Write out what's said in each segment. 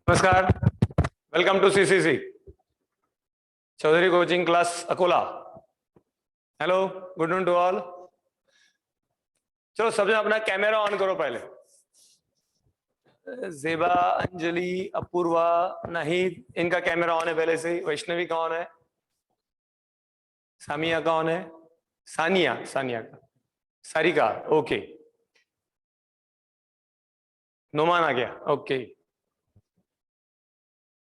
नमस्कार, welcome to CCC Chaudhary coaching class Akola. Hello, good afternoon to all. चलो सब जन अपना कैमरा ऑन करो पहले। जेबा, अंजलि, अपूर्वा, नाहिद, इनका कैमरा ऑन है पहले से ही। वैष्णवी का ऑन है, सामिया का ऑन है, सानिया का, सारिका ओके, नोमान आ गया ओके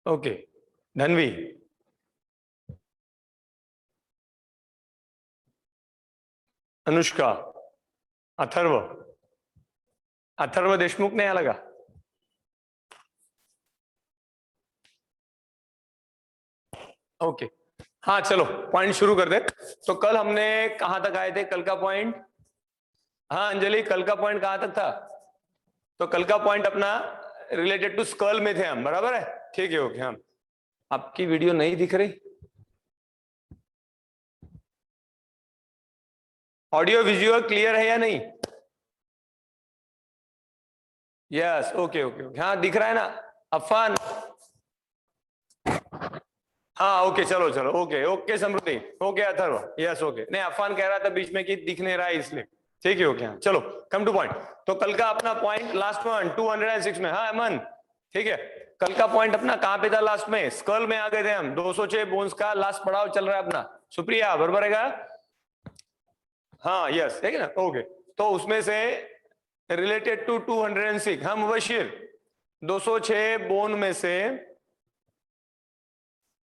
ओके, धनवी, अनुष्का, अथर्व देशमुख नहीं लगा। ओके हाँ चलो पॉइंट शुरू कर दे। तो कल हमने कहां तक आए थे? कल का पॉइंट, हाँ अंजलि कल का पॉइंट कहां तक था? तो कल का पॉइंट अपना रिलेटेड टू स्कल में थे हम, बराबर है? ठीक है ओके। हम आपकी वीडियो नहीं दिख रही, ऑडियो विजुअल क्लियर है या नहीं? यस ओके ओके हाँ दिख रहा है ना अफान? हाँ ओके चलो चलो ओके ओके समृद्धि ओके अथर्व यस ओके। नहीं अफान कह रहा था बीच में कि दिख नहीं रहा है इसलिए। ठीक है ओके हाँ चलो कम टू पॉइंट। तो कल का अपना पॉइंट लास्ट वन 206 में, हाँ अमन ठीक है। कल का पॉइंट अपना कहां पे था? लास्ट में स्कल में आ गए थे हम। 206 बोन्स का लास्ट पड़ाव चल रहा है अपना। सुप्रिया बराबर है? हाँ यस ठीक है ना ओके। तो उसमें से रिलेटेड टू 206 हम मुबशिर 206 बोन में से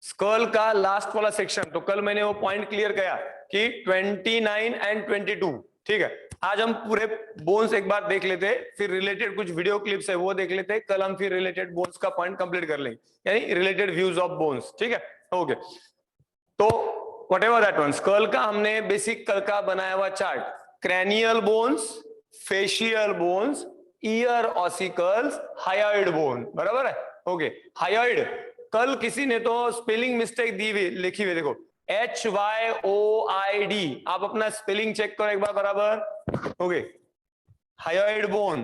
स्कल का लास्ट वाला सेक्शन। तो कल मैंने वो पॉइंट क्लियर किया कि 29 एंड 22 ठीक है। आज हम पूरे बोन्स एक बार देख लेते, फिर रिलेटेड कुछ वीडियो क्लिप्स है वो देख लेते। कल हम फिर रिलेटेड बोन्स का पॉइंट कंप्लीट कर लेंगे, यानी रिलेटेड व्यूज ऑफ बोन्स। ठीक है ओके। तो whatever that one, skull का हमने बेसिक कल का बनाया हुआ chart, cranial bones, facial bones, ear ossicles, hyoid bone, बराबर है ओके। हायोइड कल किसी ने तो स्पेलिंग मिस्टेक दी हुई लिखी हुई, देखो HYOID, आप अपना स्पेलिंग चेक करो एक बार बराबर ओके। हायोइड बोन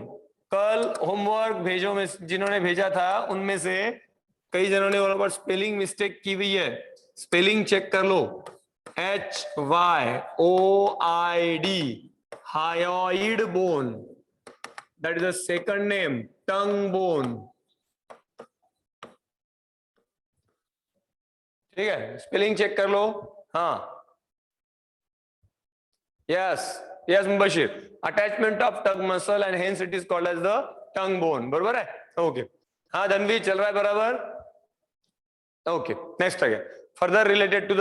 कल होमवर्क भेजो में जिन्होंने भेजा था उनमें से कई जनों ने बराबर स्पेलिंग मिस्टेक की हुई है, स्पेलिंग चेक कर लो। HYOID hyoid bone, that is the second name, tongue bone. ठीक है स्पेलिंग चेक कर लो। हाँ yes yes Mubashir, attachment of tongue muscle and hence it is called as the tongue bone, बराबर है ओके। हाँ धनवी चल रहा है बराबर ओके। नेक्स्ट आ गया further related to the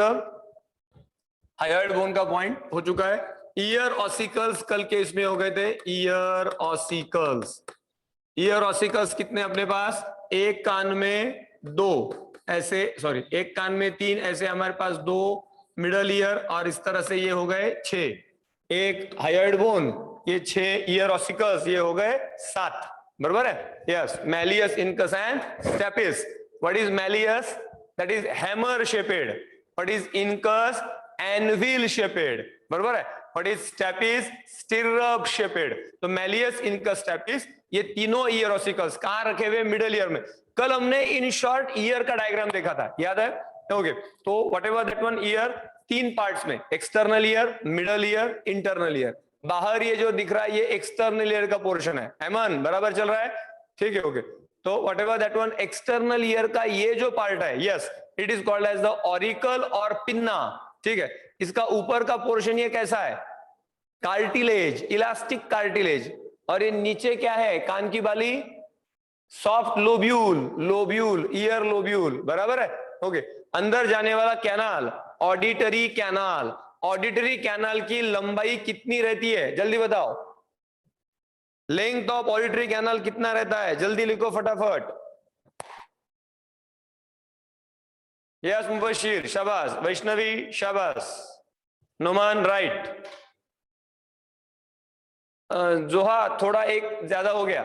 hyoid bone का पॉइंट हो चुका है। ईयर ऑसिकल्स कल के इसमें हो गए थे। ईयर ऑसिकल्स कितने अपने पास? एक कान में दो ऐसे, सॉरी एक कान में तीन ऐसे हमारे पास दो मिडल ईयर, और इस तरह से ये हो गए 6। एक हायोइड बोन, ये 6 ईयर ऑसिकल्स, ये हो गए 7, बराबर है yes. Malleus, incus and stapes. What is malleus? That is hammer shaped. What is incus? Anvil shaped, बराबर है। What is stapes? Stirrup shaped. तो मैलियस, इनकस, स्टेपिस, ये तीनों ईयर ऑसिकल्स कहां रखे हुए? मिडल ईयर में। कल हमने इन शॉर्ट ईयर का डायग्राम देखा था, याद है ओके। तो whatever that one ear, 3 parts में, external ear, middle ear, internal ear. बाहर ये जो दिख रहा है ये एक्सटर्नल ईयर का पोर्शन है, हेमन बराबर चल रहा है ठीक है ओके। तो whatever that one external ear का ये जो पार्ट है, yes it is called as the auricle और पिन्ना, ठीक है। इसका ऊपर का पोर्शन ये कैसा है? Cartilage, elastic cartilage. और ये नीचे क्या है? कान की बाली, सॉफ्ट लोब्यूल, ईयर लोब्यूल, बराबर है ओके। अंदर जाने वाला canal, auditory canal. Auditory canal की लंबाई कितनी रहती है? जल्दी बताओ, लेंथ ऑफ ऑडिटरी कैनाल कितना रहता है? जल्दी लिखो फटाफट। यस मुबशिर शाबाश, वैष्णवी शाबाश, नोमान राइट, जोहा थोड़ा एक ज्यादा हो गया,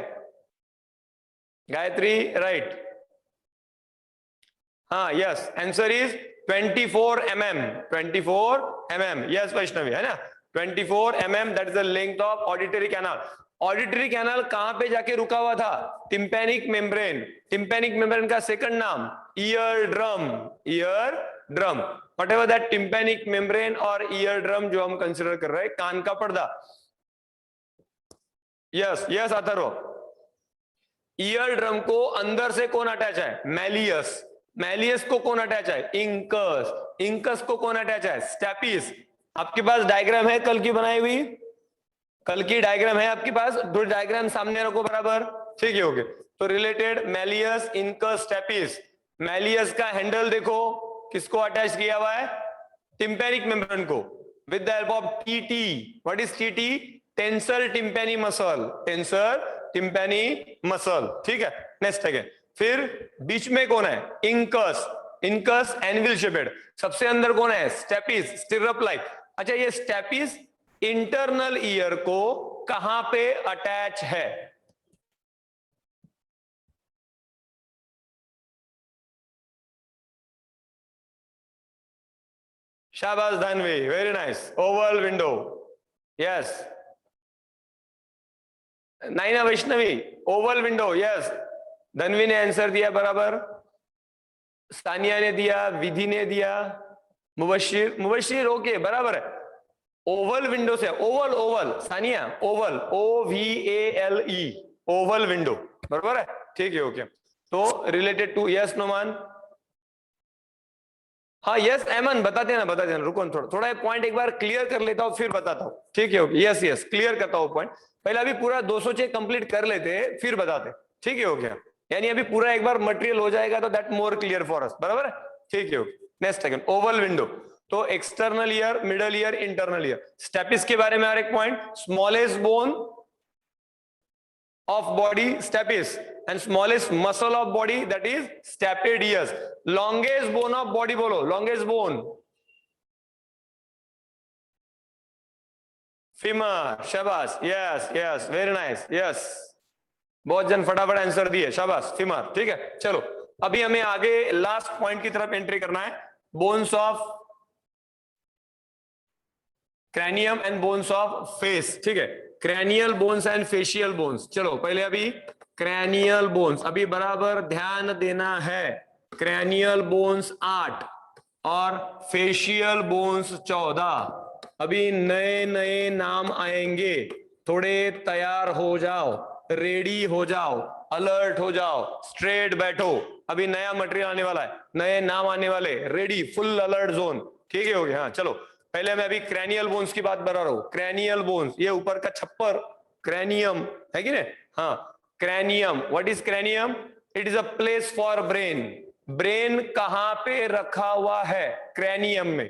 गायत्री राइट, हाँ yes answer is 24 mm, 24 mm, yes Vaishnavi है ना 24 mm, that is the length of auditory canal. Auditory canal कहां पे जाके रुका हुआ था? Tympanic membrane. टिम्पैनिक मेम्ब्रेन का सेकंड नाम ear drum. Ear drum, what ever that tympanic membrane और ईयर ड्रम जो हम कंसिडर कर रहे हैं, कान का पर्दा। Yes yes Atharva, ear drum को अंदर से कौन अटैच है? मैलियस। मैलियस को कौन अटैच है? इंकस। इंकस को कौन अटैच है? स्टेपिस। आपके पास डायग्राम है कल की बनाई हुई? कल की डायग्राम है आपके पास? दो डायग्राम सामने रखो बराबर, ठीक है ओके। तो related malleus, incus, stapes. Malleus का हैंडल देखो किसको अटैच किया हुआ है? टिम्पैनिक मेम्ब्रेन को, with the help of TT. What is TT? Tensor tympani muscle. Tensor tympani muscle, ठीक है। नेक्स्ट है, फिर बीच में कौन है? इंकस। Incus anvil shaped. सबसे अंदर कौन है? Stapes, stirrup like. अच्छा, ये स्टेपिस इंटरनल ईयर को कहां पे अटैच है? शाबाश Dhanvi, very nice. Oval window, yes. Naina Vaishnavi, Oval window, yes. Dhanvi ने आंसर दिया बराबर, सानिया ने दिया, विधि ने दिया, मुबशिर, मुबशिर ओके बराबर है। ओवल विंडो से, Oval Oval, Sania Oval, OVALE, Oval window, बराबर है, ठीक है ओके। तो रिलेटेड टू, यस नोमान। हाँ यस एमन, बताते ना बताते ना, रुको थोड़ा पॉइंट एक बार क्लियर कर लेता हूँ फिर बताता हूँ, ठीक है ओके। यस यस क्लियर करता हूँ पॉइंट, पहले अभी पूरा 206 कंप्लीट कर लेते फिर बताते, ठीक है ओके। यानी अभी पूरा एक बार मटेरियल हो जाएगा तो that more clear for us, बराबर है, ठीक है okay. Next second, oval window. तो external ear, middle ear, internal ear. Stapes के बारे में और एक point, smallest bone of body stapes and smallest muscle of body that is stapedius. Longest bone of body bolo, longest bone femur, शाबाश, yes yes very nice, yes। बहुत जन फटाफट answer दिए, शाबाश, फीमर, ठीक है। चलो अभी हमें आगे लास्ट पॉइंट की तरफ एंट्री करना है, bones of cranium and bones of face, ठीक है। Cranial bones and facial bones. चलो पहले अभी क्रैनियल बोन्स, अभी बराबर ध्यान देना है। क्रैनियल बोन्स 8 और फेशियल बोन्स 14। अभी नए नए नाम आएंगे, थोड़े तैयार हो जाओ, रेडी हो जाओ, अलर्ट हो जाओ, स्ट्रेट बैठो। अभी नया मटेरियल आने वाला है, नए नाम आने वाले, रेडी, फुल अलर्ट जोन, ठीक है हो गया। हाँ चलो पहले मैं अभी क्रैनियल बोन्स की बात बता रहा हूं। क्रैनियल बोन्स, ये ऊपर का छप्पर क्रैनियम है कि नहीं? हाँ cranium, what is cranium? It is a place for brain. Brain कहां पे रखा हुआ है? क्रैनियम में।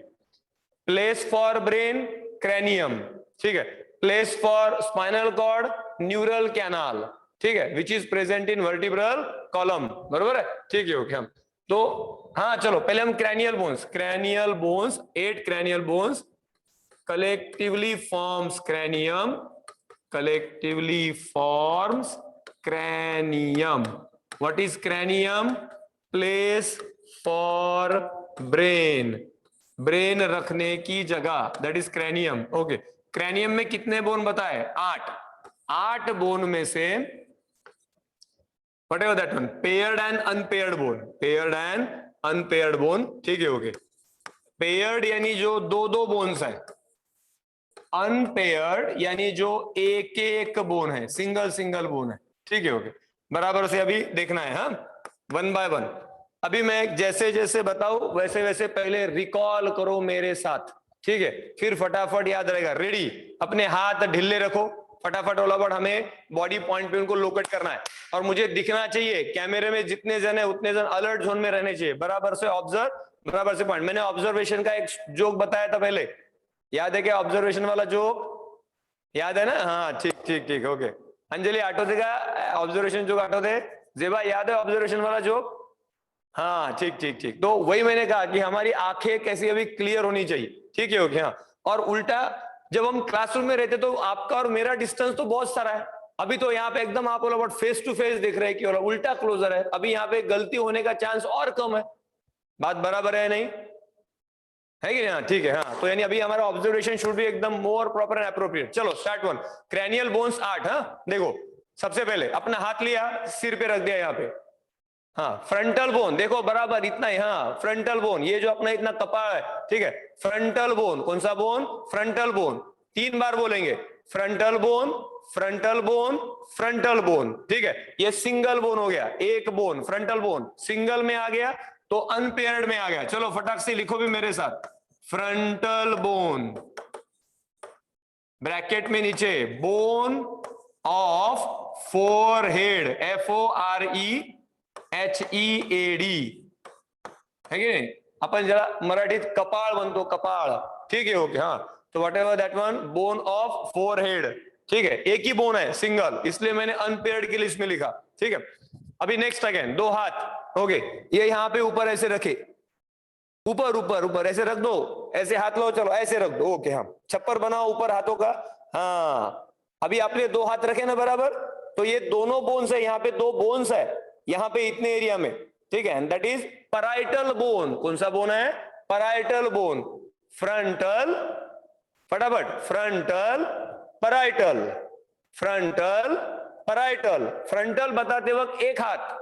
प्लेस फॉर ब्रेन क्रैनियम, ठीक है। Place for spinal cord neural canal, ठीक है, which is present in vertebral column, बरोबर है, ठीक है ओके। हम तो हाँ चलो पहले हम cranial bones, cranial bones 8 cranial bones collectively forms cranium, collectively forms cranium. What is cranium? Place for brain, brain रखने की जगह, that is cranium, okay. Cranium में कितने बोन बताए? 8। 8 बोन में से whatever that one, paired and unpaired bone, paired and unpaired bone, ठीक है ओके। पेयर्ड यानी जो दो दो बोन्स है, अनपेयर्ड यानी जो एक एक बोन है, सिंगल सिंगल बोन है, ठीक है ओके। बराबर से अभी देखना है, हाँ वन बाय वन। अभी मैं जैसे जैसे बताऊं वैसे वैसे पहले रिकॉल करो मेरे साथ, ठीक है, फिर फटाफट याद रहेगा। रेडी, अपने हाथ ढिल्ले रखो, फटाफट ओलाबट हमें बॉडी पॉइंट पे उनको लोकेट करना है और मुझे दिखना चाहिए कैमरे में जितने जन है उतने जन अलर्ट जोन में रहने चाहिए, बराबर से ऑब्जर्व, बराबर से पॉइंट। मैंने ऑब्जर्वेशन का एक जोक बताया था पहले, याद है क्या? ऑब्जर्वेशन वाला जोक याद है ना? हाँ ठीक ठीक ठीक ओके। अंजलि आठवते का ऑब्जर्वेशन जोक आठवते? जेबा याद है ऑब्जर्वेशन वाला जोक? हाँ ठीक ठीक ठीक। तो वही मैंने कहा कि हमारी आंखें कैसी अभी क्लियर होनी चाहिए, ठीक है ओके। हाँ और उल्टा जब हम क्लासरूम में रहते तो आपका और मेरा डिस्टेंस तो बहुत सारा है, अभी तो यहाँ पे एकदम आप बोला फेस टू फेस दिख रहे हैं कि उल्टा क्लोजर है, अभी यहाँ पे गलती होने का चांस और कम है। बात बराबर है नहीं? है कि नहीं? ठीक है, हाँ, तो यानी अभी हमारा ऑब्जर्वेशन शुड बी एकदम मोर प्रॉपर एंड अप्रोप्रिएट। चलो स्टार्ट वन। Cranial bones 8। हाँ देखो, सबसे पहले अपना हाथ लिया, सिर पे रख दिया यहाँ पे। हाँ, फ्रंटल बोन देखो बराबर इतना ही। हाँ, फ्रंटल बोन, ये जो अपना इतना कपाल है, ठीक है, फ्रंटल बोन। कौन सा बोन? Frontal bone. 3 बार बोलेंगे, frontal bone, frontal bone, frontal bone. ठीक है, ये सिंगल बोन हो गया, एक बोन, फ्रंटल बोन सिंगल में आ गया तो अनपेयर्ड में आ गया। चलो फटाक से लिखो भी मेरे साथ, फ्रंटल बोन, ब्रैकेट में नीचे बोन ऑफ फोरहेड, FOREHEAD, है की नाही? आपण जरा मराठीत कपाळ म्हणतो, कपाळ, ठीक है, ओके। हाँ, तो whatever that one, bone of forehead, ठीक है, एक ही बोन है, सिंगल, इसलिए मैंने अनपेयर्ड के लिस्ट में लिखा। ठीक है, अभी नेक्स्ट अगेन, 2 हाथ, ओके, ये यहाँ पे ऊपर ऐसे रखे, ऊपर ऊपर ऊपर ऐसे रख दो, ऐसे हाथ लो, चलो ऐसे रख दो, ओके। हाँ, छप्पर बनाओ ऊपर हाथों का। हाँ, अभी आपने 2 हाथ रखे ना बराबर, तो ये दोनों बोन्स है, यहाँ पे 2 बोन्स है, यहाँ पे इतने एरिया में, ठीक है, दैट इज पैराइटल बोन। कौन सा बोन है? Parietal bone. फ्रंटल, फटाफट, frontal, parietal, frontal, parietal. Frontal बताते वक्त 1 हाथ,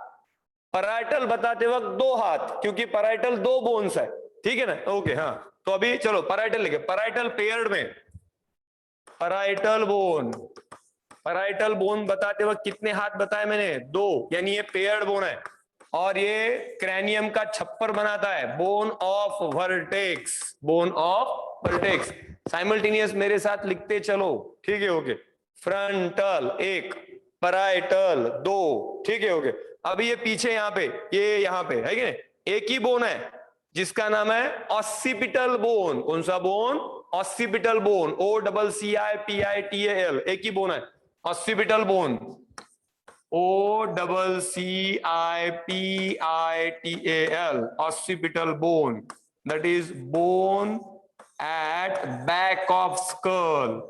पैराइटल बताते वक्त 2 हाथ, क्योंकि पैराइटल 2 बोन्स है, ठीक है ना, ओके। हाँ, तो अभी चलो पैराइटल लिखे, पैराइटल पेयर्ड में, पैराइटल बोन, पैराइटल बोन बताते वक्त कितने हाथ बताए मैंने? 2, यानी ये पेयर्ड बोन है, और ये क्रैनियम का छप्पर बनाता है, bone of vertex, bone of vertex. Simultaneous मेरे साथ लिखते चलो, ठीक है, ओके। फ्रंटल 1, पैराइटल 2, ठीक है, ओके। अभी ये पीछे यहाँ पे, ये यहाँ पे है कि नहीं, एक ही बोन है जिसका नाम है ऑसिपिटल बोन। कौन सा बोन? ऑसिपिटल बोन, OCCIPITAL, एक ही बोन है, occipital bone, OCCIPITAL, occipital bone, that is bone at back of skull,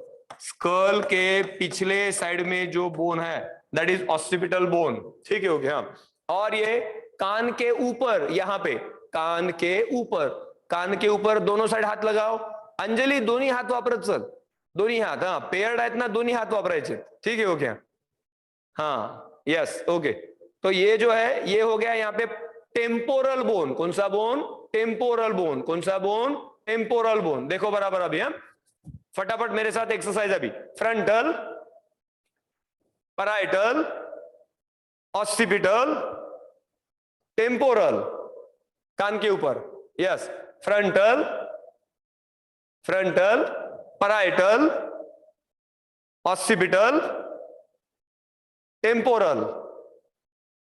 skull के पिछले साइड में जो बोन है, दैट इज ऑसिपिटल बोन, ठीक है, ओके। हाँ, और ये कान के ऊपर, यहाँ पे कान के ऊपर, कान के ऊपर दोनों साइड हाथ लगाओ। अंजली दोन्ही हात वापरत चल, दोन्ही हात, हाँ, पेयर्ड आहेत ना, दोन्ही हात वापरायचे, ठीक है, ओके। हाँ, यस, ओके। तो ये जो है, ये हो गया यहाँ पे टेम्पोरल बोन। कौन सा बोन? Temporal bone. कौन सा बोन? Temporal bone. देखो बराबर अभी, हम फटाफट मेरे साथ एक्सरसाइज अभी, फ्रंटल, पैराइटल, ऑसिपिटल, टेम्पोरल, कान के ऊपर, yes, frontal, frontal, parietal, occipital, temporal.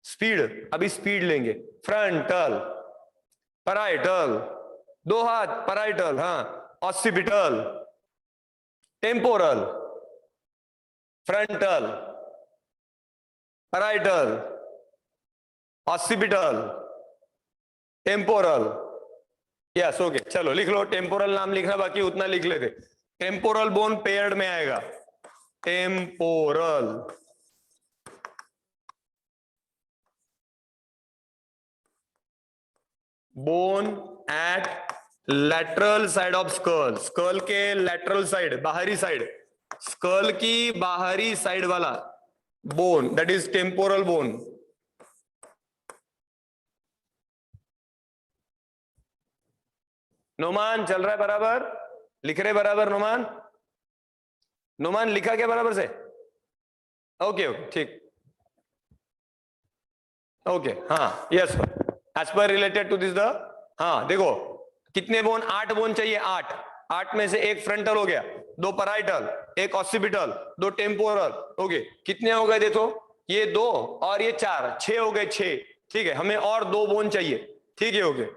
Speed, अभी स्पीड लेंगे, फ्रंटल, पैराइटल, 2 हाथ, पैराइटल, हाँ, occipital, temporal, frontal, parietal, occipital, temporal, yes, okay. चलो लिख लो, टेम्पोरल नाम लिखना बाकी उतना लिख लेते। टेम्पोरल बोन पेयर्ड में आएगा, temporal, bone at lateral side of skull, skull के लैटरल साइड, बाहरी साइड, स्कल की बाहरी साइड वाला bone, that is temporal bone. Noman चल रहा है बराबर? लिख रहे बराबर नोमान? नोमान लिखा क्या बराबर से? ओके ओके, ठीक, ओके, हाँ, yes, as per related to this the, हाँ देखो कितने बोन? 8 बोन चाहिए, 8, 8 में से एक फ्रंटल हो गया, 2 पैराइटल, एक ऑसिपिटल, 2 टेम्पोरल, ओके, कितने हो गए देखो, ये 2 और ये 4, 6 हो गए, 6, ठीक है, हमें और 2 बोन चाहिए, ठीक है, ओके।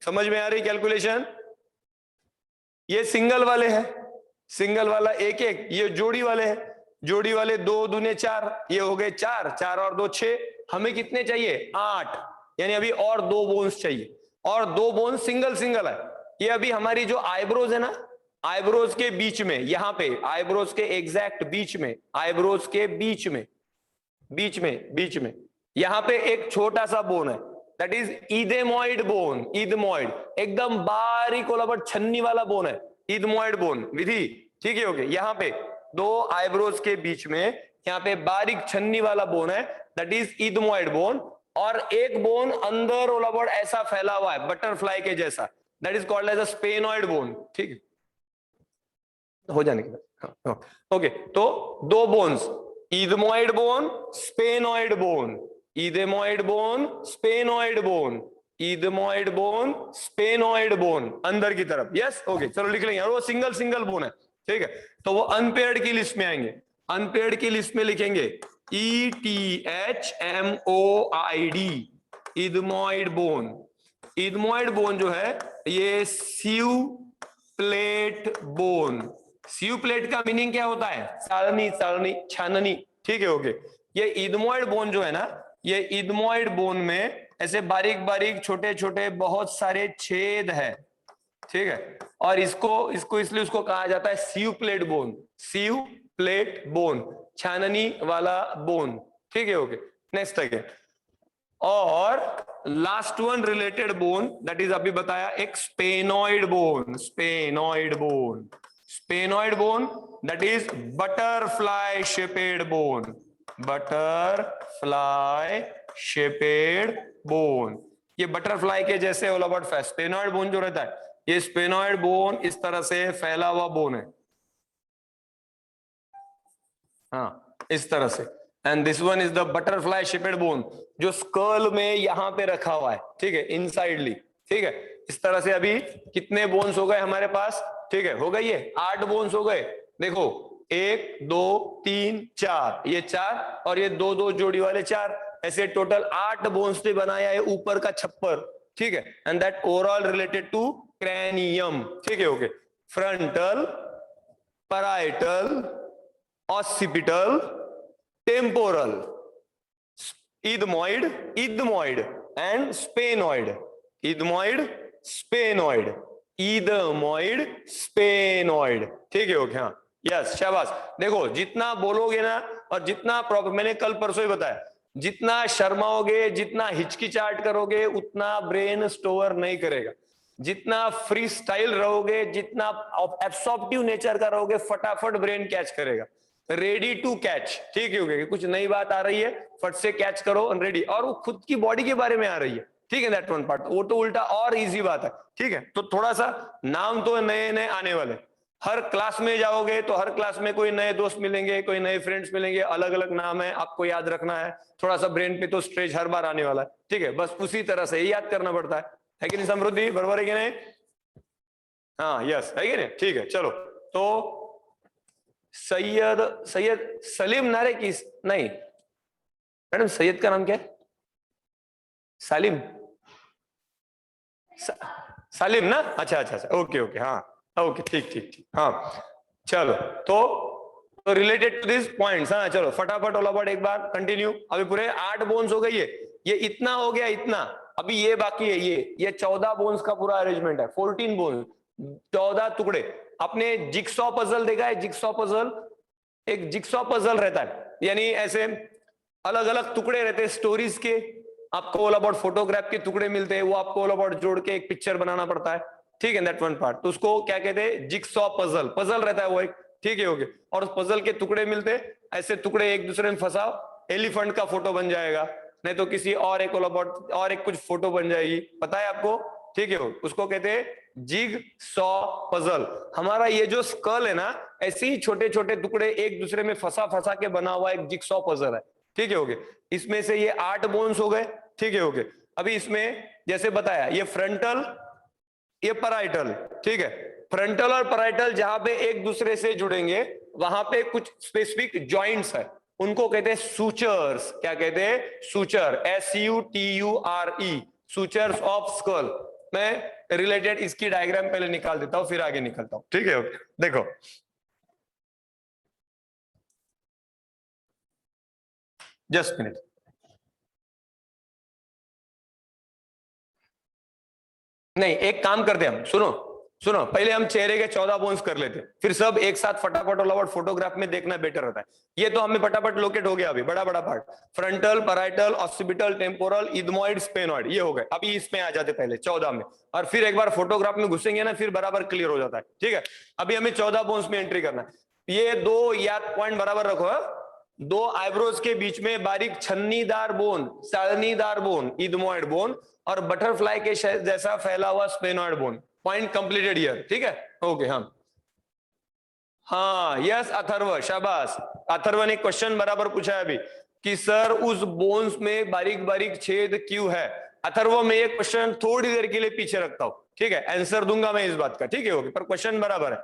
समझ में आ रही कैलकुलेशन? ये सिंगल वाले हैं, सिंगल वाला 1 1, ये जोड़ी वाले हैं, जोड़ी वाले 2 दूने 4, ये हो गए 4, 4 और 2 6, हमें कितने चाहिए? 8, यानी अभी और 2 बोन्स चाहिए, और 2 बोन्स सिंगल सिंगल है। ये अभी हमारी जो आईब्रोज है ना, आईब्रोज के बीच में, यहाँ पे आईब्रोज के एग्जैक्ट बीच में, आईब्रोज के बीच में, बीच में, बीच में, यहाँ पे एक छोटा सा बोन है, दैट इज इदेमॉइड बोन. इदमॉइड एकदम बारीक ओलाबट छन्नी वाला बोन है, इदमॉइड बोन. विधि ठीक है, ओके. यहाँ पे दो आईब्रोज के बीच में यहाँ पे बारीक छन्नी वाला बोन है, दैट इज इदमॉइड बोन. और एक बोन अंदर ओलाबट ऐसा फैला हुआ है बटरफ्लाई के जैसा, that is called as a sphenoid bone. ठीक है, हो जाने के बाद. ओके, तो दो bones, ethmoid bone, sphenoid bone. Ethmoid bone, sphenoid bone. Ethmoid bone, sphenoid bone, अंदर की तरफ. यस, ओके, चलो लिख लेंगे. और वो सिंगल सिंगल बोन है. ठीक है, तो वो अनपेयर्ड की लिस्ट में आएंगे. अनपेयर्ड की लिस्ट में लिखेंगे ETHMOID, इदमॉइड बोन. इदमॉइड बोन जो है ये सीव प्लेट बोन. सीव प्लेट का मीनिंग क्या होता है? सारनी, सारनी, छाननी. ठीक है, ओके. ये इदमॉइड बोन जो है ना, ये इदमॉइड बोन में ऐसे बारीक बारीक छोटे छोटे बहुत सारे छेद है. ठीक है, और इसको इसलिए उसको कहा जाता है sieve plate bone. Sieve plate bone, छाननी वाला बोन. ठीक है, ओके. नेक्स्ट अगेन, और last one related bone, that is अभी बताया एक sphenoid bone. Sphenoid bone, sphenoid bone, that is butterfly shaped bone. Butterfly shaped bone, ये बटरफ्लाई के जैसे all about face. Sphenoid bone जो रहता है, ये स्पेनॉइड बोन इस तरह से फैला हुआ बोन है. हाँ, इस तरह से. And this one is the butterfly shaped bone, जो स्कल में यहां पे रखा हुआ है. ठीक है, इनसाइडली. ठीक है, इस तरह से. अभी कितने बोन्स हो गए हमारे पास? ठीक है, हो गई है 8 बोन्स हो गए. देखो, 1 2 3 4, ये 4, और ये 2 2 जोड़ी वाले 4, ऐसे टोटल 8 बोन्स ने बनाया है ऊपर का छप्पर. ठीक है, and that overall related to cranium. ठीक है, okay. Frontal, parietal, occipital, temporal, ethmoid, ethmoid and sphenoid. ethmoid, sphenoid, ethmoid, sphenoid. ठीक है, ओके. हाँ, यस, शाबाश. देखो, जितना बोलोगे ना, और जितना प्रॉपर, मैंने कल परसों ही बताया, जितना शर्माओगे, जितना हिचकिचाहट करोगे, उतना ब्रेन स्टोर नहीं करेगा. जितना फ्री स्टाइल रहोगे, जितना एब्सॉर्प्टिव नेचर का रहोगे, फटाफट ब्रेन कैच करेगा. Ready to catch. ठीक है, कुछ नई बात आ रही है, फट से कैच करो, रेडी. और वो खुद की बॉडी के बारे में आ रही है. ठीक है, दैट वन पार्ट. वो तो उल्टा और इजी बात है. ठीक है, तो थोड़ा सा नाम तो नए नए आने वाले. हर क्लास में जाओगे तो हर क्लास में कोई नए दोस्त मिलेंगे, कोई नए फ्रेंड्स मिलेंगे, अलग अलग नाम है, आपको याद रखना है. थोड़ा सा ब्रेन पे तो स्ट्रेच हर बार आने वाला है. ठीक है, बस उसी तरह से याद करना पड़ता है कि नहीं समृद्धि? बराबर है कि नहीं? हाँ, यस, है कि नहीं? ठीक है, चलो. तो सैयद, सैयद सलीम नारे की नहीं मैडम, सैयद का नाम क्या है? सालिम, सालिम ना? अच्छा अच्छा अच्छा, ओके ओके. हाँ, ओके, ठीक ठीक ठीक. हाँ, चलो. तो रिलेटेड टू दिस पॉइंट्स. हाँ, चलो फटाफट ऑल अबाउट एक बार कंटिन्यू. अभी पूरे 8 बोन्स हो गई है. ये इतना हो गया, इतना. अभी ये बाकी है, ये 14 बोन्स का पूरा अरेंजमेंट है. 14 बोन्स, 14 टुकड़े. आपने जिक्सॉ पजल देखा है? जिक्सॉ पजल, एक जिक्सॉ पजल रहता है, यानी ऐसे अलग अलग टुकड़े रहते हैं स्टोरीज के. आपको ऑल अबाउट फोटोग्राफ के टुकड़े मिलते हैं, वो आपको ऑल अबाउट जोड़ के एक पिक्चर बनाना पड़ता है. ठीक है, दैट वन पार्ट. तो उसको क्या कहते हैं? Jigsaw puzzle. पजल रहता है वो एक. ठीक है, ओके. और उस पजल के टुकड़े मिलते हैं, ऐसे टुकड़े एक दूसरे में फंसाओ, एलिफेंट का फोटो बन जाएगा, नहीं तो किसी और एक ऑल अबाउट और एक कुछ फोटो बन जाएगी. पता है आपको? ठीक है, उसको कहते हैं जिग सॉ पजल. हमारा ये जो स्कल है ना, ऐसे ही छोटे छोटे टुकड़े एक दूसरे में फंसा फंसा के बना हुआ एक जिगसॉ पजल है. ठीक है, ओके. इसमें से ये 8 बोन्स हो गए. ठीक है, ओके. अभी इसमें जैसे बताया, ये फ्रंटल, ये पैराइटल. ठीक है, फ्रंटल और पैराइटल जहां पे एक दूसरे से जुड़ेंगे, वहां पे कुछ स्पेसिफिक जॉइंट्स है, उनको कहते हैं सूचर्स. क्या कहते हैं? Suture. SUTURE, sutures of skull. मैं रिलेटेड इसकी डायग्राम पहले निकाल देता हूं, फिर आगे निकलता हूं. ठीक है, ओके. देखो, जस्ट मिनट. नहीं, एक काम करते हैं हम, सुनो. सुनो, पहले हम चेहरे के 14 बोन्स कर लेते, फिर सब एक साथ फटाफट और फोटोग्राफ में देखना बेटर रहता है। ये तो हमें फटाफट लोकेट हो गया अभी, बड़ा बड़ा part, frontal, parietal, occipital, temporal, ethmoid, sphenoid, ये हो गए। अभी इसमें आ जाते पहले 14 में, और फिर एक बार फोटोग्राफ में घुसेंगे ना, फिर बराबर क्लियर हो जाता है। ठीक है, अभी हमें 14 बोन्स में एंट्री करना है। ये दो याद पॉइंट बराबर रखो, दो आईब्रोज के बीच में बारीक छन्नीदार बोन, सारणीदार बोन, इथमॉइड बोन, और बटरफ्लाई के जैसा फैला हुआ स्पेनॉइड बोन। Point completed here. ठीक है, ओके। हाँ यस अथर्व, शाबाश। अथर्व ने क्वेश्चन बराबर पूछा है अभी कि सर उस बोन्स में बारीक बारीक छेद क्यों है। अथर्व, मैं ये क्वेश्चन थोड़ी देर के लिए पीछे रखता हूं, ठीक है, आंसर दूंगा मैं इस बात का। ठीक है, ओके, पर क्वेश्चन बराबर है।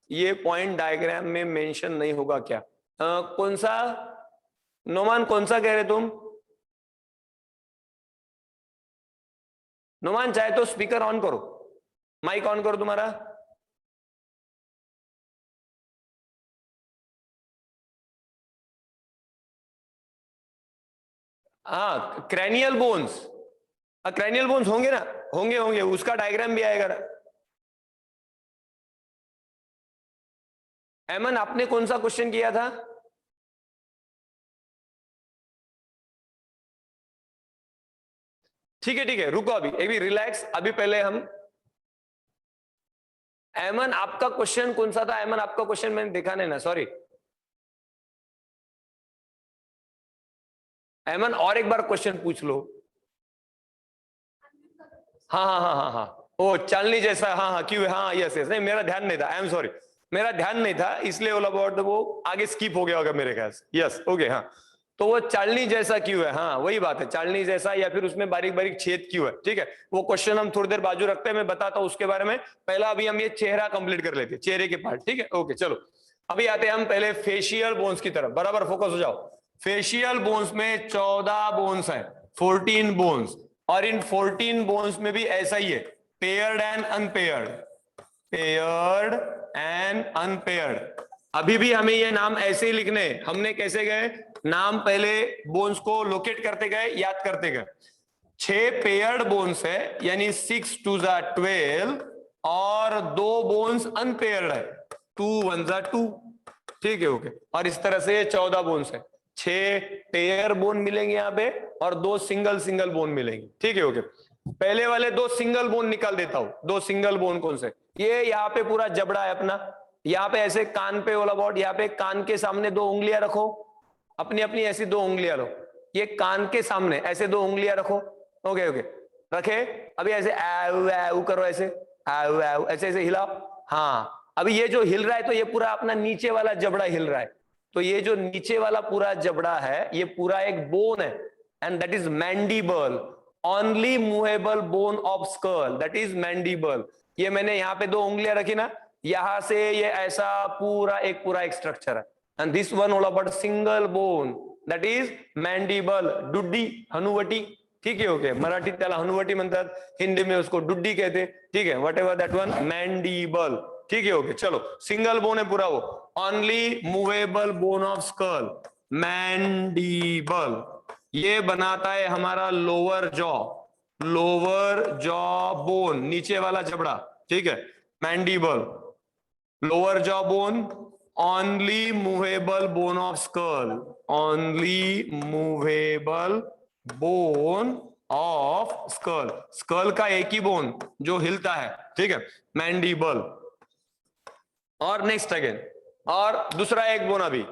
ये पॉइंट डायग्राम में मेंशन नहीं होगा क्या? कौन सा नोमान, कौन सा कह रहे तुम? नोमान चाहे तो स्पीकर ऑन करो, माइक ऑन करो तुम्हारा। हाँ क्रैनियल बोन्स, क्रैनियल बोन्स होंगे ना, होंगे होंगे, उसका डायग्राम भी आएगा ना। एमन, आपने कौन सा क्वेश्चन किया था? ठीक है, रुको अभी, एक भी रिलैक्स, अभी पहले हम, एमन आपका क्वेश्चन कौन सा था? एमन आपका क्वेश्चन मैंने देखा नहीं ना, सॉरी। एमन और एक बार क्वेश्चन पूछ लो। हाँ, ओ चालनी जैसा, हाँ क्यों, हाँ यस यस, नहीं मेरा ध्यान नहीं था, आई एम सॉरी, मेरा ध्यान नहीं था, इसलिए ऑल अबाउट वो आगे स्किप हो गया होगा मेरे ख्याल से। यस ओके, हाँ तो वो चालनी जैसा क्यों है, हाँ वही बात है, चालनी जैसा, या फिर उसमें बारीक बारीक छेद क्यों है। ठीक है, वो क्वेश्चन हम थोड़ी देर बाजू रखते हैं, मैं बताता हूं उसके बारे में। पहला अभी हम ये चेहरा कंप्लीट कर लेते हैं, चेहरे के पार्ट। ठीक है, ओके चलो, अभी आते हैं हम पहले फेशियल बोन्स की तरफ, बराबर फोकस हो जाओ। फेशियल बोन्स में 14 बोन्स है, 14 बोन्स, और इन 14 बोन्स में भी ऐसा ही है, paired and unpaired, paired and unpaired. अभी भी हमें ये नाम ऐसे ही लिखने, हमने कैसे गए, नाम पहले बोन्स को लोकेट करते गए, याद करते गए। 6 पेयर्ड बोन्स है, यानी 6 2 जा 12, और 2 बोन्स अनपेयर्ड है, 2 1 जा 2। ठीक है, ओके, और इस तरह से 14 बोन्स है, 6 पेयर बोन मिलेंगे यहाँ पे, और 2 सिंगल सिंगल बोन मिलेंगे। ठीक है, ओके, पहले वाले 2 सिंगल बोन निकाल देता हूं। 2 सिंगल बोन कौन से? ये यहाँ पे पूरा जबड़ा है अपना, यहाँ पे ऐसे कान पे ऑल अबाउट, यहाँ पे कान के सामने 2 उंगलियां रखो, अपनी अपनी ऐसी 2 उंगलियां लो, ये कान के सामने ऐसे 2 उंगलियां रखो। ओके ओके, रखे, अभी ऐसे आउ आउ करो, ऐसे आउ आउ, ऐसे ऐसे हिलाओ। हाँ, अभी ये जो हिल रहा है, तो ये पूरा अपना नीचे वाला जबड़ा हिल रहा है, तो ये जो नीचे वाला पूरा जबड़ा है, ये पूरा एक बोन है, and that is mandible, only movable bone of school, that is mandible. ये मैंने यहाँ पे 2 उंगलियां रखी ना, यहां से ये ऐसा पूरा एक स्ट्रक्चर है, and this one all about single bone, that is mandible, डुड्डी, हनुवटी। ठीक है, ओके, मराठी त्याला हनुवटी म्हणतात, हिंदी में उसको डुड्डी कहते। ठीक है, whatever that one, mandible. ठीक है, ओके, चलो, सिंगल बोन है पूरा वो, only movable bone of skull, mandible. ये बनाता है हमारा lower jaw, lower jaw bone, नीचे वाला जबड़ा। ठीक है, mandible, lower jaw bone, only movable bone of skull, only movable bone of skull, skull का एक ही बोन जो हिलता है। ठीक है, मैंडिबल। और नेक्स्ट अगेन, और दूसरा एक बोन अभी,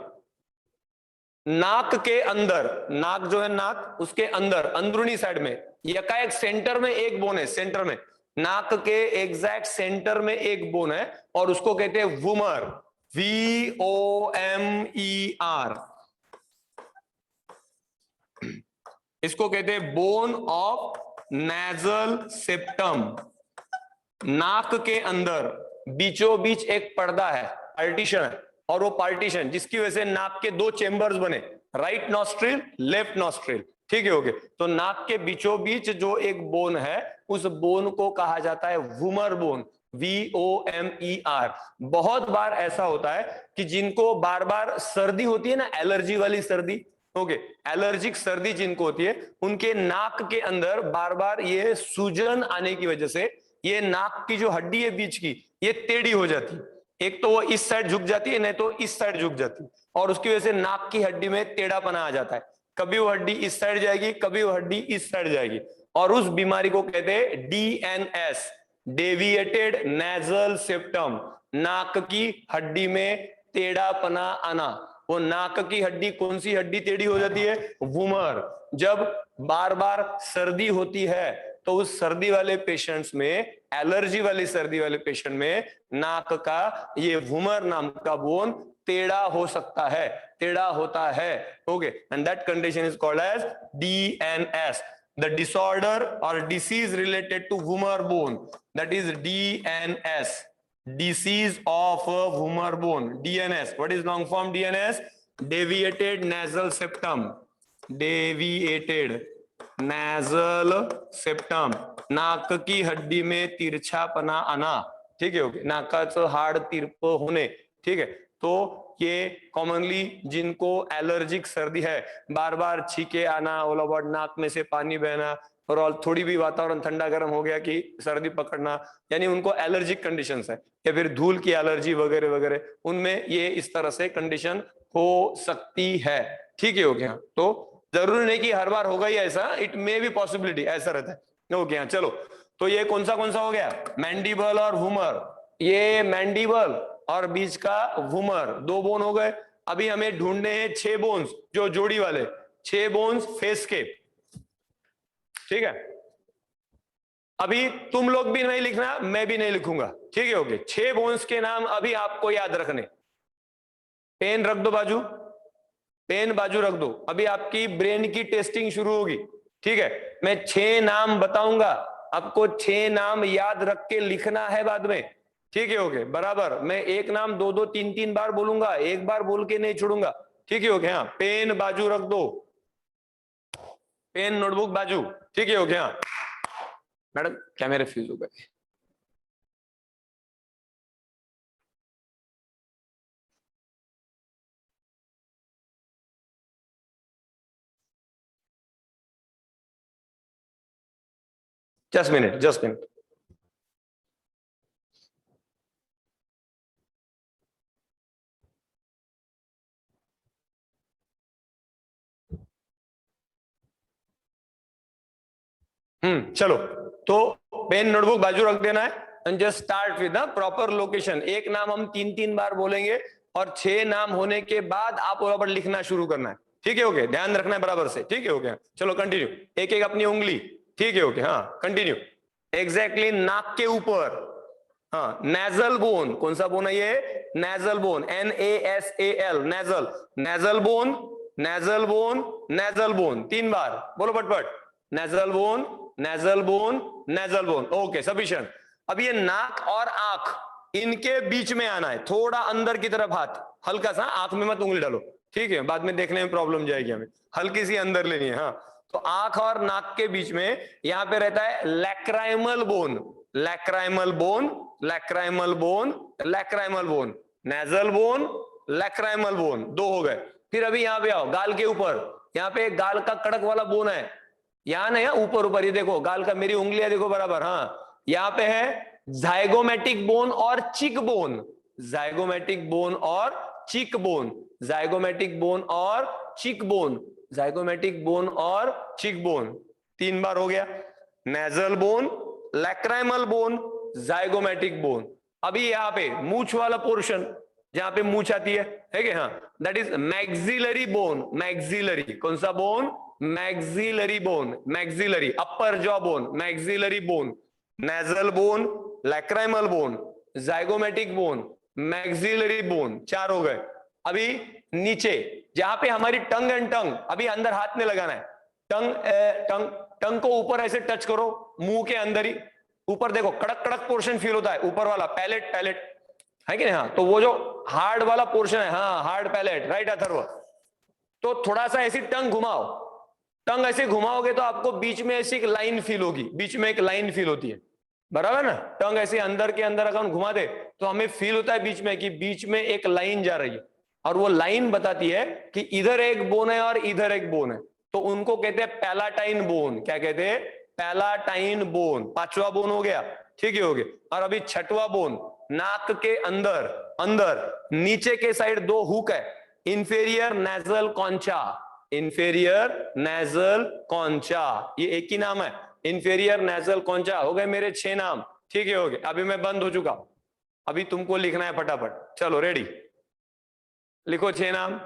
नाक के अंदर, नाक जो है नाक, उसके अंदर अंदरूनी साइड में, यकाएक सेंटर में एक बोन है, सेंटर में, नाक के एग्जैक्ट सेंटर में एक बोन है, और उसको कहते हैं वुमर, VOMER, इसको कहते हैं बोन ऑफ नेजल सेप्टम। नाक के अंदर बीचों बीच एक पर्दा है, पार्टीशन है, और वो पार्टीशन जिसकी वजह से नाक के 2 चेंबर्स बने, राइट नॉस्ट्रिल, लेफ्ट नॉस्ट्रिल। ठीक है, ओके, तो नाक के बीचों बीच जो एक बोन है, उस बोन को कहा जाता है वुमर बोन, VOMER। बहुत बार ऐसा होता है कि जिनको बार बार सर्दी होती है ना, एलर्जी वाली सर्दी, ओके, एलर्जिक सर्दी जिनको होती है, उनके नाक के अंदर बार बार ये सूजन आने की वजह से ये नाक की जो हड्डी है बीच की, ये टेढ़ी हो जाती है। एक तो वो इस साइड झुक जाती है, नहीं तो इस साइड झुक जाती है, और उसकी वजह से नाक की हड्डी में टेढ़ापना आ जाता है। कभी वो हड्डी इस साइड जाएगी, कभी वो हड्डी इस साइड जाएगी, और उस बीमारी को कहते हैं डीएनएस, डेविएटेड नेजल सेप्टम, नाक की हड्डी में टेढ़ापना आना। वो नाक की हड्डी, कौन सी हड्डी टेढ़ी हो जाती है? वुमर। जब बार बार सर्दी होती है तो उस सर्दी वाले पेशेंट्स में, एलर्जी वाली सर्दी वाले पेशेंट में, नाक का ये वुमर नाम का बोन टेढ़ा हो सकता है, टेढ़ा होता है। Okay, and that condition is called as DNS, the disorder or disease related to Wummer bone, that is DNS, disease of Wummer bone, DNS. What is long form DNS? Deviated nasal septum, deviated nasal septum, नाक की हड्डी में तिरछापना आना, ठीक है, okay, नाकाचं हाड तिरप होणे, ठीक है। तो ये कॉमनली जिनको एलर्जिक सर्दी है, बार बार छींके आना, ओला बहुत नाक में से पानी बहना, और थोड़ी भी वातावरण ठंडा गर्म हो गया कि सर्दी पकड़ना, यानी उनको एलर्जिक कंडीशंस है, या फिर धूल की एलर्जी वगैरह वगैरह, उनमें ये इस तरह से कंडीशन हो सकती है, ठीक है, ओके। तो जरूरी नहीं कि हर बार होगा ही ऐसा, इट मे बी पॉसिबिलिटी, ऐसा रहता है, ओके। चलो, तो ये कौन सा हो गया? मैंडिबल और वुमर। ये मैंडिबल और बीच का वुमर, दो बोन हो गए। अभी हमें ढूंढने हैं 6 बोन्स, जो जोड़ी वाले 6 बोन्स फेस के, ठीक है। अभी तुम लोग भी नहीं लिखना, मैं भी नहीं लिखूंगा, ठीक है, ओके। 6 बोन्स के नाम अभी आपको याद रखने। पेन रख दो बाजू, पेन बाजू रख दो, अभी आपकी ब्रेन की टेस्टिंग शुरू होगी, ठीक है। मैं 6 नाम बताऊंगा, आपको 6 नाम याद रख के लिखना है बाद में, ठीक है, ओके, बराबर। मैं एक नाम 2-2 3-3 बार बोलूंगा, एक बार बोल के नहीं छोड़ूंगा, ठीक है, ओके। हाँ, पेन बाजू रख दो, पेन नोटबुक बाजू, ठीक है, ओके। हाँ मैडम, कैमरे फ्यूज हो गए। Just minute, just minute. चलो, तो पेन नोटबुक बाजू रख देना है, and just start with the proper location. एक नाम हम 3-3 बार बोलेंगे, और 6 नाम होने के बाद आप बराबर लिखना शुरू करना है, ठीक है, ओके। ध्यान रखना है बराबर से, ठीक है, ओके। चलो कंटिन्यू, एक एक अपनी उंगली, ठीक है, ओके। हाँ, कंटिन्यू। एग्जैक्टली नाक के ऊपर, हाँ, नेजल बोन, कौन सा बोन है ये? Nasal bone, NASAL, nasal, nasal bone, nasal bone, nasal bone, 3 बार बोलो पटपट, nasal bone, nasal bone, nasal bone, okay, sufficient. अब ये नाक और आंख, इनके बीच में आना है, थोड़ा अंदर की तरफ हाथ, हल्का सा, आंख में मत उंगली डालो, ठीक है, बाद में देखने में प्रॉब्लम जाएगी हमें, हल्की सी अंदर लेनी है। हाँ, तो आंख और नाक के बीच में यहां पे रहता है lacrimal bone, lacrimal bone, lacrimal bone, lacrimal bone, nasal bone, lacrimal bone, 2 हो गए। फिर अभी यहां पे आओ, गाल के ऊपर, यहाँ पे गाल का कड़क वाला बोन है, यहां नहीं, ऊपर ऊपर, ये देखो गाल का, मेरी उंगलियां देखो बराबर, हाँ, यहाँ पे है जाइगोमेटिक बोन और चिक बोन, जाइगोमेटिक बोन और चिक बोन, जाइगोमेटिक बोन और चिक बोन, जाइगोमेटिक बोन और चिक बोन, 3 बार हो गया। Nasal bone, lacrimal bone, zygomatic bone. अभी यहाँ पे मूछ वाला पोर्शन, जहां पे मूछ आती है कि हाँ, that is maxillary bone, maxillary, कौन सा बोन? मैक्सिलरी बोन, मैक्सिलरी, अपर jaw bone, maxillary bone, nasal bone, lacrimal bone, zygomatic bone, maxillary bone, 4 हो गए। अभी नीचे जहां पे हमारी टंग एंड टंग, अभी अंदर हाथ में लगाना है, टंग टंग टंग को ऊपर ऐसे टच करो, मुंह के अंदर ही, ऊपर देखो कड़क कड़क पोर्शन फील होता है, ऊपर वाला पैलेट, पैलेट है कि नहीं? हाँ, तो वो जो हार्ड वाला पोर्शन है, हाँ, हार्ड पैलेट, राइट अथर्व। तो थोड़ा सा ऐसी टंग घुमाओ, टंग ऐसे घुमाओगे तो आपको बीच में ऐसी एक लाइन फील होगी, बीच में एक लाइन फील होती है, बराबर ना? टंग ऐसे अंदर के अंदर अगर हम घुमा दे तो हमें फील होता है बीच में कि बीच में एक लाइन जा रही है, और वो लाइन बताती है कि इधर एक बोन है और इधर एक बोन है, तो उनको कहते हैं पैलाटाइन बोन। क्या कहते हैं? पैलाटाइन बोन, पांचवा बोन हो गया, ठीक है, हो गया। और अभी छठवा बोन, नाक के अंदर, अंदर नीचे के साइड दो हुक है, इंफेरियर नेजल कॉन्चा, इंफेरियर नेजल कॉन्चा, ये एक ही नाम है, इंफेरियर नेजल कॉन्चा। हो गए मेरे 6 नाम, ठीक है, हो गए। अभी मैं बंद हो चुका, अभी तुमको लिखना है फटाफट, चलो रेडी, लिखो 6 नाम।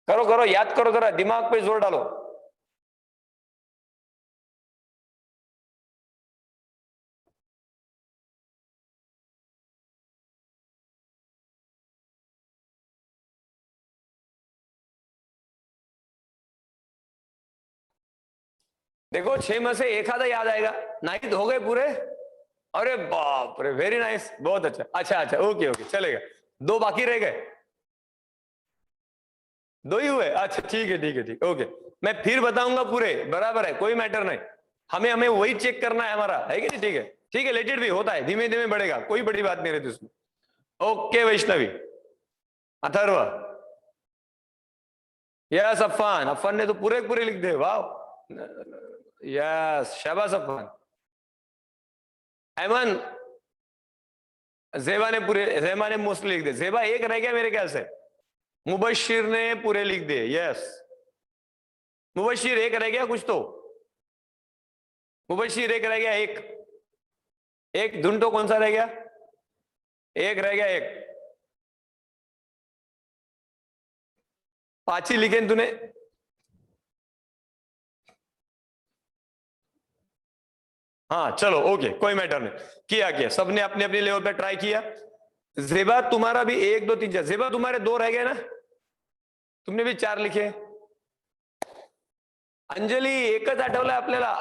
करो करो, याद करो, जरा दिमाग पे जोर डालो। देखो 6 में से एक आधा याद आएगा, नाइट हो गए पूरे, अरे बाप रे, वेरी नाइस, बहुत अच्छा, अच्छा अच्छा, ओके ओके, चलेगा। 2 बाकी रह गए, 2 ही हुए, अच्छा ठीक है ठीक है ठीक, ओके। मैं फिर बताऊंगा पूरे, बराबर है, कोई मैटर नहीं, हमें हमें वही चेक करना है हमारा, है कि नहीं, ठीक है ठीक है, लेट इट भी होता है, धीमे धीमे बढ़ेगा, कोई बड़ी बात नहीं रहती उसमें। ओके वैष्णवी, अथर्व, यस अफान, अफान ने तो पूरे पूरे लिख दे, वाह, यस शाबाश अफान। ऐमन, जेबा ने पूरे, जेबा ने मोस्टली लिख दे, जेबा एक रह गया मेरे ख्याल से, मुबशिर ने पूरे लिख दे, यस मुबशिर एक रह गया कुछ तो, मुबशिर एक रह गया, एक एक ढूंढो कौन सा रह गया, एक रह गया, एक पांची लिखे न तूने, हाँ चलो ओके, कोई मैटर नहीं, किया किया, सबने अपने अपने लेवल पे ट्राई किया। जेबा तुम्हारा भी 1 2 3 4, जेबा तुम्हारे 2 रह गए ना, तुमने भी 4 लिखे। अंजली एकच आठवलं आपल्याला,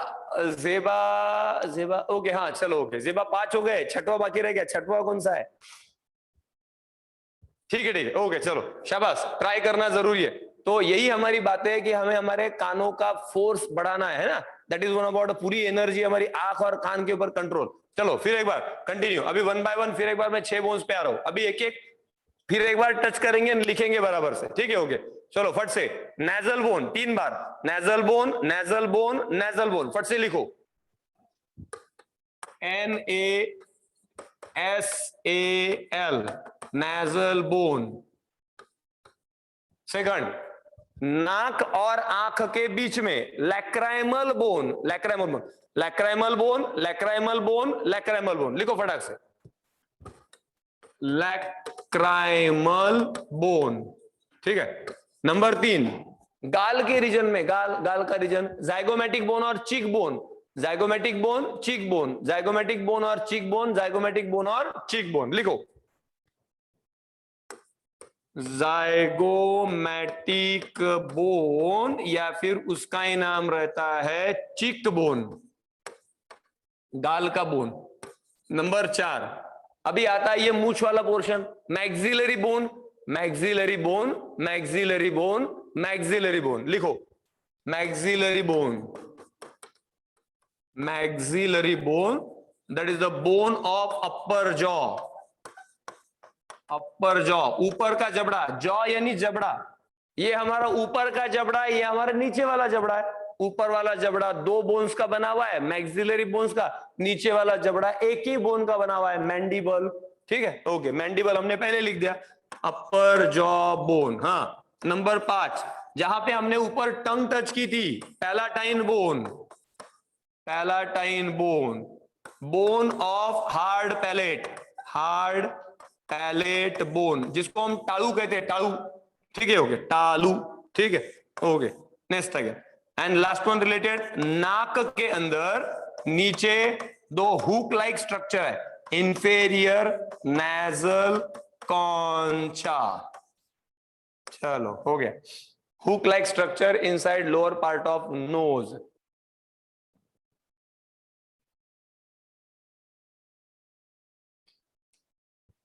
जेबा, जेबा ओके, हाँ चलो ओके, जेबा 5 हो गए, छठवा बाकी रह गया, छठवा कौन सा है, ठीक है ओके, चलो शाबाश, ट्राई करना जरूरी है। तो यही हमारी बात है कि हमें हमारे कानों का फोर्स बढ़ाना है ना, दैट इज वन अबाउट, पूरी एनर्जी हमारी आंख और कान के ऊपर कंट्रोल। चलो फिर एक बार कंटिन्यू, अभी 1 बाय 1, फिर एक बार मैं 6 बोन्स पे आ रहा हूं, अभी एक एक फिर एक बार टच करेंगे, लिखेंगे बराबर से, ठीक है, ओके। चलो फट से, नेजल बोन 3 बार, nasal bone, nasal bone, nasal bone, फट से लिखो, NASAL, नेजल बोन। सेकंड, नाक और आंख के बीच में lacrimal bone, lacrimal bone, lacrimal bone, lacrimal bone, lacrimal bone, लिखो फटाक से, लैक्राइमल बोन, ठीक है। नंबर 3, गाल के रीजन में, गाल, गाल का रीजन, जाइगोमेटिक बोन और cheek bone, zygomatic bone, cheek bone, zygomatic bone और चीक बोन, जाइगोमेटिक बोन और चीक बोन, लिखो, जाइगोमेटिक बोन या फिर उसका ही नाम रहता है चिक बोन, गाल का बोन। नंबर 4, अभी आता है ये मूछ वाला portion, maxillary bone, maxillary bone, maxillary bone, maxillary bone, लिखो, maxillary bone, maxillary bone, that is the bone of upper jaw, upper jaw, ऊपर का जबड़ा, जॉ यानी जबड़ा, ये हमारा ऊपर का जबड़ा है, ये हमारा नीचे वाला जबड़ा है, ऊपर वाला जबड़ा 2 बोन्स का बना हुआ है, मैक्सिलरी बोन्स का, नीचे वाला जबड़ा एक ही बोन का बना हुआ है, मैंडिबल, ठीक है, ओके, मैंडिबल हमने पहले लिख दिया, अपर जॉ बोन। हाँ, नंबर 5, जहां पे हमने ऊपर टंग टच की थी, palatine bone, palatine bone, bone of hard palate, hard palate bone, जिसको हम टालू कहते हैं, टालू, ठीक है, ओके, टालू, ठीक है, ओके, नेक्स्ट आ गया। एंड लास्ट वन रिलेटेड, नाक के अंदर नीचे 2 हुक लाइक स्ट्रक्चर है, इंफेरियर नेजल कॉन्चा, चलो हो गया, hook like structure inside lower part of knows,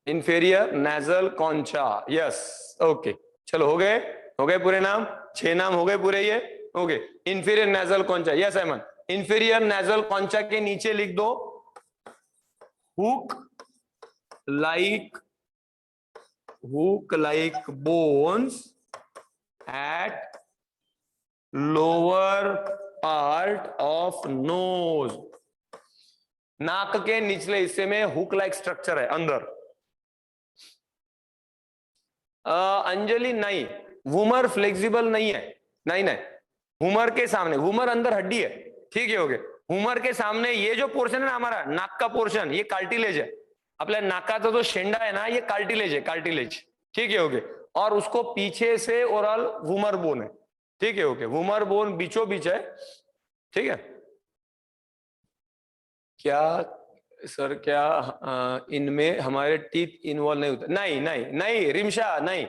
inferior nasal concha, yes, okay, चलो हो गए, हो गए पूरे नाम, 6 नाम हो गए पूरे ये, okay. Inferior nasal concha, yes Aman, inferior nasal concha के नीचे लिख दो, hook like hook like bones at lower part of nose. नाक के निचले हिस्से में हुक लाइक स्ट्रक्चर है अंदर। अंजलि नहीं, वूमर फ्लेक्सिबल नहीं है, नहीं नहीं। वूमर के सामने, वूमर अंदर हड्डी है, ठीक है हो गया। वूमर के सामने ये जो पोर्शन है ना हमारा नाक का पोर्शन, ये कार्टिलेज है। आपल्या नाकाचा जो शेंडा है ना, ये कार्टिलेज है, कार्टिलेज, ठीक है हो गया। और उसको पीछे से ओरल वूमर बोन है, ठीक है ओके। वूमर बोन बीचों बीच है, ठीक है। क्या सर, क्या इनमें हमारे टीथ इन्वॉल्व नहीं होते? नहीं नहीं नहीं रिमशा, नहीं।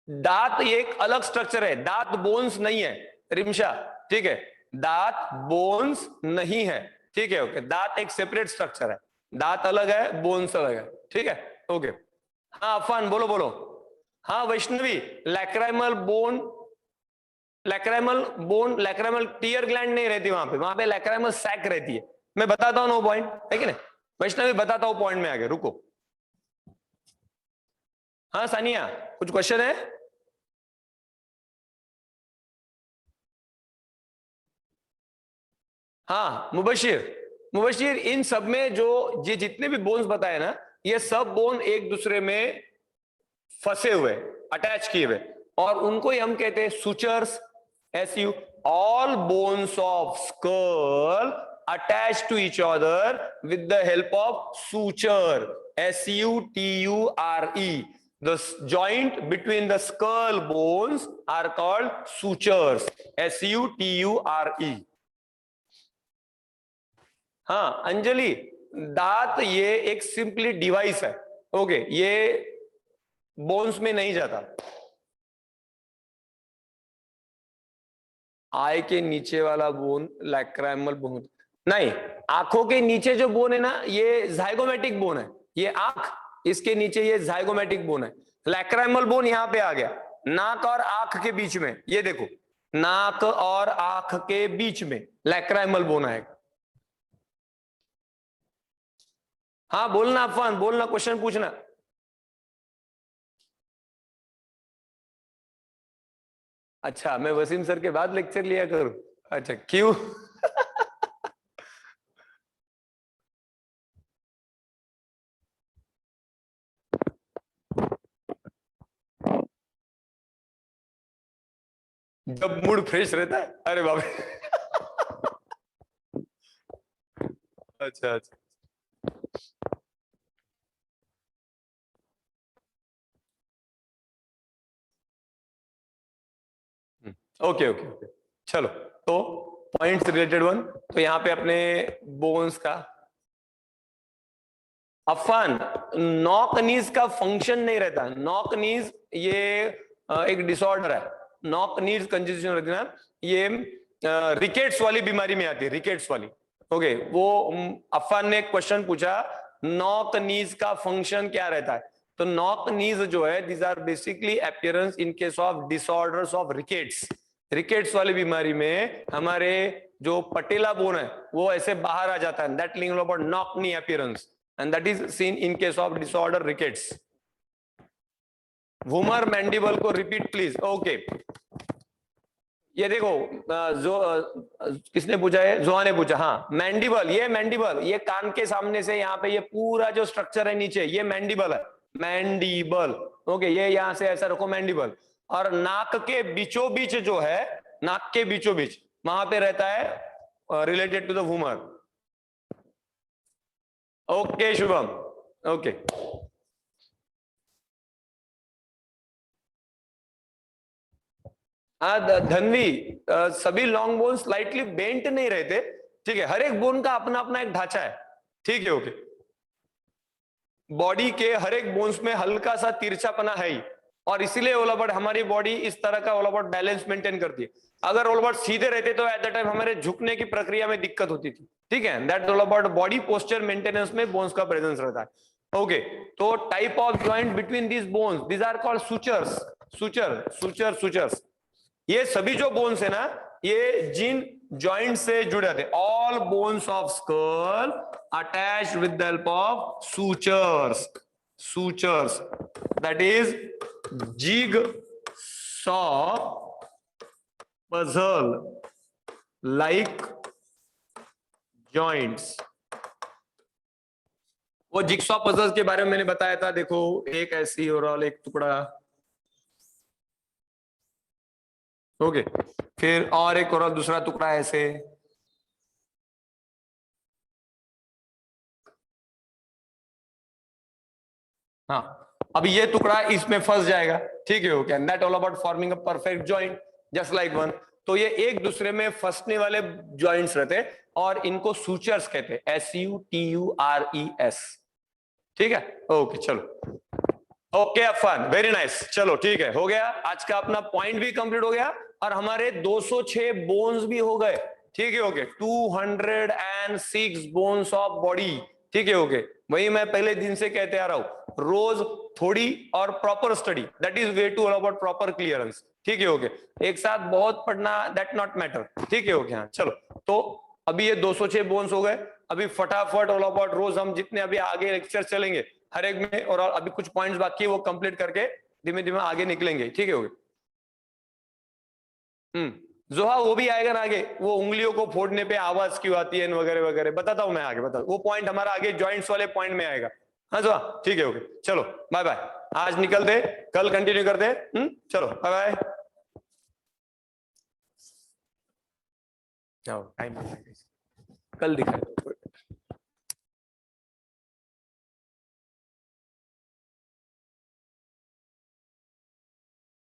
दांत एक अलग स्ट्रक्चर है, दांत बोन्स नहीं है रिमशा, ठीक है। दांत बोन्स नहीं है, ठीक है ओके। दांत एक सेपरेट स्ट्रक्चर है, दांत अलग है, बोन्स अलग है, ठीक है ओके। हाँ अफान बोलो बोलो। हाँ Vaishnavi, lacrimal bone, lacrimal bone, lacrimal tear gland नहीं रहती वहां पे लैक्राइमल सैक रहती है। मैं बताता हूँ नो पॉइंट है कि नहीं, वैष्णवी बताता हूँ पॉइंट में आगे, रुको। हाँ सानिया, कुछ क्वेश्चन है? हाँ मुबशिर, मुबशिर इन सब में जो ये जितने भी बोन्स बताए ना, ये सब बोन एक दूसरे में फंसे हुए, अटैच किए हुए, और उनको ही हम कहते हैं sutures. SU, all bones of skull attached to each other with the help of suture. SUTURE. The joint between the skull bones are called sutures. SUTURE. हाँ अंजलि, दांत ये एक सिंपली डिवाइस है, ओके, ये बोन्स में नहीं जाता। आई के नीचे वाला बोन लैक्राइमल बोन नहीं, आंखों के नीचे जो बोन है ना, ये जाइगोमेटिक बोन है। ये आंख, इसके नीचे ये जाइगोमेटिक बोन है। लैक्राइमल बोन यहां पे आ गया, नाक और आंख के बीच में, ये देखो, नाक और आंख के बीच में लैक्राइमल बोन आएगा। हाँ बोलना अफवान, बोलना, क्वेश्चन पूछना। अच्छा, मैं वसीम सर के बाद लेक्चर लिया करूं? अच्छा क्यों? जब मूड फ्रेश रहता है, अरे बाबा। अच्छा अच्छा, ओके ओके ओके, चलो। तो पॉइंट्स रिलेटेड वन, तो यहाँ पे अपने बोन्स का अफान, नॉक नीज का फंक्शन नहीं रहता। नॉक नीज ये एक डिसऑर्डर है, नॉक नीज कंजेशन रहती है ना, ये रिकेट्स वाली बीमारी में आती है, रिकेट्स वाली, ओके। वो अफान ने एक क्वेश्चन पूछा, नॉक नीज का फंक्शन क्या रहता है? तो नॉक नीज जो है, these are basically appearance in case of disorders of rickets. Rickets वाली बीमारी में हमारे जो पटेला बोन है वो ऐसे बाहर आ जाता है, that link about knock knee appearance, and that is seen in case of disorder rickets. Vomer mandible को रिपीट प्लीज, ओके। ये देखो, जो किसने पूछा है? जोआ ने पूछा। हाँ मैंडिबल, ये मैंडिबल, ये कान के सामने से यहाँ पे ये पूरा जो स्ट्रक्चर है नीचे, ये मैंडिबल है, मैंडिबल, ओके। ये यहाँ से ऐसा रखो मैंडिबल, और नाक के बीचों बीच जो है, नाक के बीचों बीच वहां पे रहता है related to the vomer. Okay Shubham, okay. Dhanvi, सभी लॉन्ग बोन स्लाइटली बेंट नहीं रहते, ठीक है। हर एक बोन का अपना अपना एक ढांचा है, ठीक है ओके। बॉडी के हर एक बोन्स में हल्का सा तिरछापना है ही, और इसीलिए ओलाबट हमारी बॉडी इस तरह का ओलाबट बैलेंस मेंटेन करती है। अगर ओलाबट सीधे रहते तो एट द टाइम हमारे झुकने की प्रक्रिया में दिक्कत होती थी, ठीक है। दैट ओलाबट बॉडी पोस्चर मेंटेनेंस में बोन्स का प्रेजेंस रहता है, ओके। तो type of joint between these bones, these are called sutures, sutures. ये सभी जो बोन्स है ना, ये जिन जॉइंट से जुड़े थे, all bones of skull attached with the help of sutures. sutures, that is jigsaw puzzle like joints. वो जिक्सॉ पजल्स के बारे में मैंने बताया था, देखो एक ऐसी और एक टुकड़ा, ओके, फिर और एक और दूसरा टुकड़ा ऐसे, हाँ अब ये टुकड़ा इसमें फंस जाएगा, ठीक है, okay, that all about forming a perfect joint just like one. तो ये एक दूसरे में फंसने वाले जॉइंट्स रहते हैं और इनको सूचर्स कहते हैं, SUTURES, ठीक है, ओके चलो, ओके फन, वेरी नाइस, चलो ठीक है, हो गया आज का अपना पॉइंट भी कंप्लीट हो गया और हमारे 206 बोन्स भी हो गए, ठीक है, ओके, 206 बोन्स ऑफ बॉडी, ठीक है, ओके, वही मैं पहले दिन से कहते आ रहा हूं, रोज थोड़ी और proper study, that is way to all about proper clearance, ठीक है, ओके, एक साथ बहुत पढ़ना दैट नॉट मैटर, ठीक है, ओके, हाँ चलो, तो अभी ये 206 बोन्स हो गए, अभी फटाफट ऑल अबाउट रोज हम जितने अभी आगे लेक्चर चलेंगे हर एक में, और अभी कुछ पॉइंट्स बाकी है वो कंप्लीट करके धीमे धीमे आगे निकलेंगे, ठीक है, ओके. जोहा वो भी आएगा ना आगे, वो उंगलियों को फोड़ने पे आवाज क्यों आती है वगैरह वगैरह बताता हूं मैं आगे, बता, वो पॉइंट हमारा आगे जॉइंट्स वाले पॉइंट में आएगा. हाँ जोहा, ठीक है, ओके, चलो बाय बाय, आज निकलते, कल कंटिन्यू करते, चलो बाय बाय. टाइम कल दिखाए.